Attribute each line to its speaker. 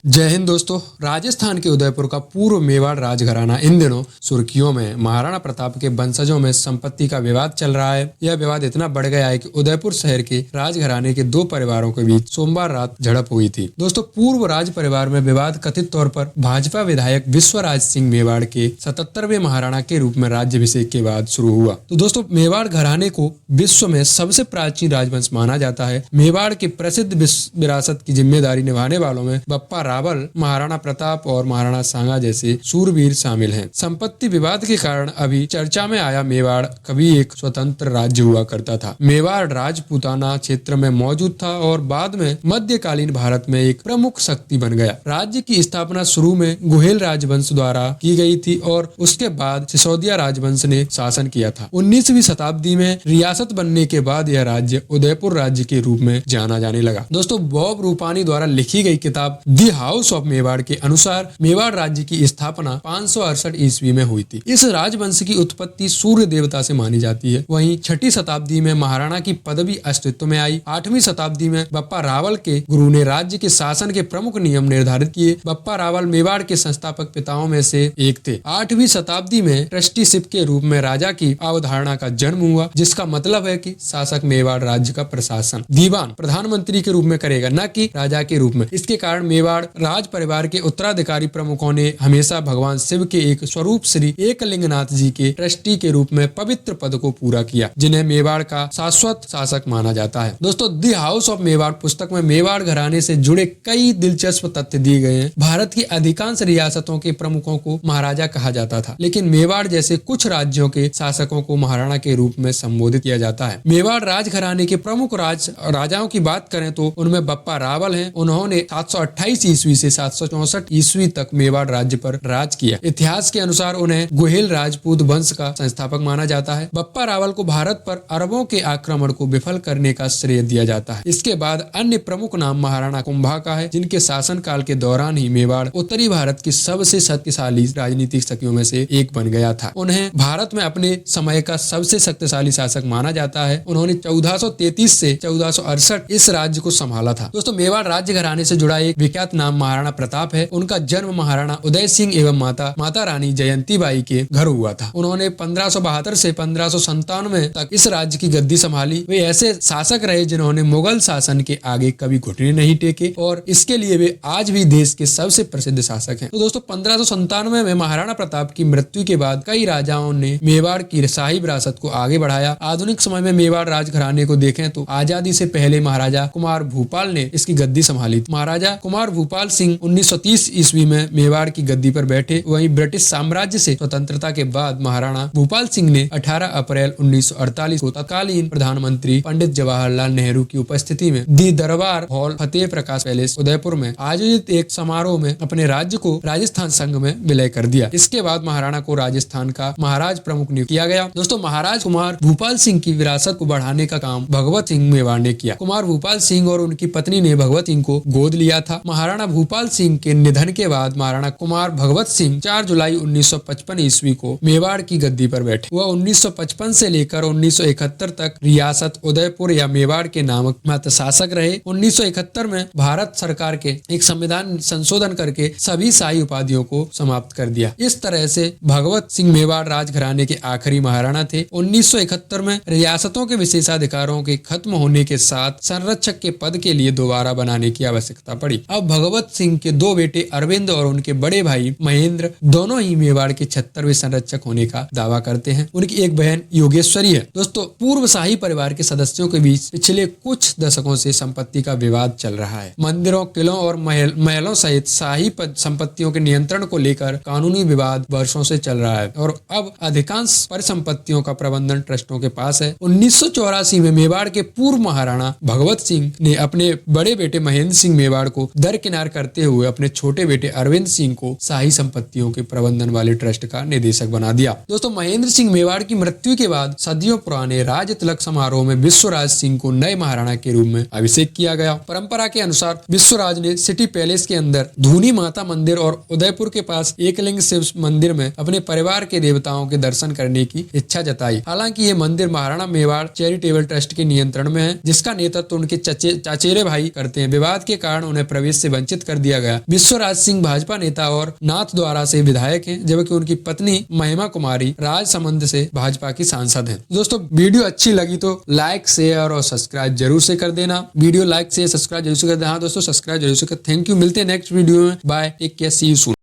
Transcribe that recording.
Speaker 1: जय हिंद दोस्तों। राजस्थान के उदयपुर का पूर्व मेवाड़ राजघराना इन दिनों सुर्खियों में। महाराणा प्रताप के वंशजों में संपत्ति का विवाद चल रहा है। यह विवाद इतना बढ़ गया है कि उदयपुर शहर के राजघराने के दो परिवारों के बीच सोमवार रात झड़प हुई थी। दोस्तों, पूर्व राज परिवार में विवाद कथित तौर पर भाजपा विधायक विश्वराज सिंह मेवाड़ के 77वें महाराणा के रूप में राज्याभिषेक के बाद शुरू हुआ। तो दोस्तों, मेवाड़ घराने को विश्व में सबसे प्राचीन राजवंश माना जाता है। मेवाड़ के प्रसिद्ध विरासत की जिम्मेदारी निभाने वालों में बप्पा रावल, महाराणा प्रताप और महाराणा सांगा जैसे सूरवीर शामिल हैं। संपत्ति विवाद के कारण अभी चर्चा में आया मेवाड़ कभी एक स्वतंत्र राज्य हुआ करता था। मेवाड़ राजपूताना क्षेत्र में मौजूद था और बाद में मध्यकालीन भारत में एक प्रमुख शक्ति बन गया। राज्य की स्थापना शुरू में गुहेल राजवंश द्वारा की गई थी और उसके बाद सिसोदिया राजवंश ने शासन किया था। 19वीं शताब्दी में रियासत बनने के बाद यह राज्य उदयपुर राज्य के रूप में जाना जाने लगा। दोस्तों, बॉब रूपानी द्वारा लिखी गई किताब दी हाउस ऑफ मेवाड़ के अनुसार मेवाड़ राज्य की स्थापना 568 ईस्वी में हुई थी। इस राजवंश की उत्पत्ति सूर्य देवता से मानी जाती है। वहीं 6ठी शताब्दी में महाराणा की पदवी अस्तित्व में आई। 8वीं शताब्दी में बप्पा रावल के गुरु ने राज्य के शासन के प्रमुख नियम निर्धारित किए। बप्पा रावल मेवाड़ के संस्थापक पिताओं में से एक थे। 8वीं शताब्दी में ट्रस्टीशिप के रूप में राजा की अवधारणा का जन्म हुआ, जिसका मतलब है कि शासक मेवाड़ राज्य का प्रशासन दीवान प्रधानमंत्री के रूप में करेगा, न कि राजा के रूप में। इसके कारण मेवाड़ राज परिवार के उत्तराधिकारी प्रमुखों ने हमेशा भगवान शिव के एक स्वरूप श्री एकलिंगनाथ जी के ट्रस्टी के रूप में पवित्र पद को पूरा किया, जिन्हें मेवाड़ का शाश्वत शासक माना जाता है। दोस्तों, दी हाउस ऑफ मेवाड़ पुस्तक में मेवाड़ घराने से जुड़े कई दिलचस्प तथ्य दिए गए हैं। भारत की अधिकांश रियासतों के प्रमुखों को महाराजा कहा जाता था, लेकिन मेवाड़ जैसे कुछ राज्यों के शासकों को महाराणा के रूप में संबोधित किया जाता है। मेवाड़ राजघराने के प्रमुख राजाओं की बात करें तो उनमें बप्पा रावल हैं। उन्होंने 728 ईस्वी से 764 ईस्वी तक मेवाड़ राज्य पर राज किया। इतिहास के अनुसार उन्हें गुहेल राजपूत वंश का संस्थापक माना जाता है। बप्पा रावल को भारत पर अरबों के आक्रमण को विफल करने का श्रेय दिया जाता है। इसके बाद अन्य प्रमुख नाम महाराणा कुंभा का है, जिनके शासन काल के दौरान ही मेवाड़ उत्तरी भारत की सबसे शक्तिशाली राजनीतिक शक्तियों में से एक बन गया था। उन्हें भारत में अपने समय का सबसे शक्तिशाली शासक माना जाता है। उन्होंने 1433 से 1468 इस राज्य को संभाला था। दोस्तों, मेवाड़ राज्य घराने से जुड़ा एक विख्यात नाम महाराणा प्रताप है। उनका जन्म महाराणा उदय सिंह एवं माता रानी जयंती बाई के घर हुआ था। उन्होंने 1572 से 1597 तक इस राज्य की गद्दी संभाली। वे ऐसे शासक रहे जिन्होंने मुगल शासन के आगे कभी घुटने नहीं टेके और इसके लिए वे आज भी देश के सबसे प्रसिद्ध शासक हैं। तो दोस्तों, 1597 में महाराणा प्रताप की मृत्यु के बाद कई राजाओं ने मेवाड़ की शाही विरासत को आगे बढ़ाया। आधुनिक समय में मेवाड़ राजघराने को देखें तो आजादी से पहले महाराजा कुमार भूपाल ने इसकी गद्दी संभाली। महाराजा कुमार भूपाल सिंह 1930 ईस्वी में मेवाड़ की गद्दी पर बैठे। वहीं ब्रिटिश साम्राज्य से स्वतंत्रता के बाद महाराणा भूपाल सिंह ने 18 अप्रैल 1948 को तत्कालीन प्रधानमंत्री पंडित जवाहरलाल नेहरू की उपस्थिति में दी दरबार हॉल फतेह प्रकाश पैलेस उदयपुर में आयोजित एक समारोह में अपने राज्य को राजस्थान संघ में विलय कर दिया। इसके बाद महाराणा को राजस्थान का महाराज प्रमुख नियुक्त किया गया। दोस्तों, महाराज कुमार भूपाल सिंह की विरासत को बढ़ाने का काम भगवत सिंह मेवाड़ ने किया। कुमार भूपाल सिंह और उनकी पत्नी ने भगवत सिंह को गोद लिया था। महाराणा भूपाल सिंह के निधन के बाद महाराणा कुमार भगवत सिंह 4 जुलाई 1955 ईस्वी को मेवाड़ की गद्दी पर बैठे। वह 1955 से लेकर 1971 तक रियासत उदयपुर या मेवाड़ के नामक मात्र शासक रहे। 1971 में भारत सरकार के एक संविधान संशोधन करके सभी शाही उपाधियों को समाप्त कर दिया। इस तरह से भगवत सिंह मेवाड़ राजघराने के आखिरी महाराणा थे। 1971 में रियासतों के विशेषाधिकारों के खत्म होने के साथ संरक्षक के पद के लिए दोबारा बनाने की आवश्यकता पड़ी। अब भगवत सिंह के दो बेटे अरविंद और उनके बड़े भाई महेंद्र दोनों ही मेवाड़ के 76वें संरक्षक होने का दावा करते हैं। उनकी एक बहन योगेश्वरी है। दोस्तों, पूर्व शाही परिवार के सदस्यों के बीच पिछले कुछ दशकों से संपत्ति का विवाद चल रहा है। मंदिरों, किलों और महलों सहित शाही संपत्तियों के नियंत्रण को लेकर कानूनी विवाद वर्षों से चल रहा है और अब अधिकांश परिसंपत्तियों का प्रबंधन ट्रस्टों के पास है। 1984 में मेवाड़ के पूर्व महाराणा भगवत सिंह ने अपने बड़े बेटे महेंद्र सिंह मेवाड़ को दरकिनार करते हुए अपने छोटे बेटे अरविंद सिंह को शाही संपत्तियों के प्रबंधन वाले ट्रस्ट का निदेशक बना दिया। दोस्तों, महेंद्र सिंह मेवाड़ की मृत्यु के बाद सदियों पुराने राज तिलक समारोह में विश्वराज सिंह को नए महाराणा के रूप में अभिषेक किया गया। परंपरा के अनुसार विश्वराज ने सिटी पैलेस के अंदर धूनी माता मंदिर और उदयपुर के पास एकलिंग शिव मंदिर में अपने परिवार के देवताओं के दर्शन करने की इच्छा जताई। हालांकि ये मंदिर महाराणा मेवाड़ चैरिटेबल ट्रस्ट के नियंत्रण में है, जिसका नेतृत्व उनके चचेरे भाई करते हैं। विवाद के कारण उन्हें प्रवेश से वंचित वंचित कर दिया गया। विश्वराज सिंह भाजपा नेता और नाथद्वारा से विधायक हैं, जबकि उनकी पत्नी महिमा कुमारी राजसमंद से भाजपा की सांसद हैं। दोस्तों वीडियो अच्छी लगी तो लाइक, शेयर और सब्सक्राइब जरूर से कर देना। वीडियो लाइक, शेयर, सब्सक्राइब जरूर से कर देना। हाँ दोस्तों, सब्सक्राइब जरूर से कर। Thank you. मिलते हैं नेक्स्ट वीडियो में। Bye, take care, see you soon.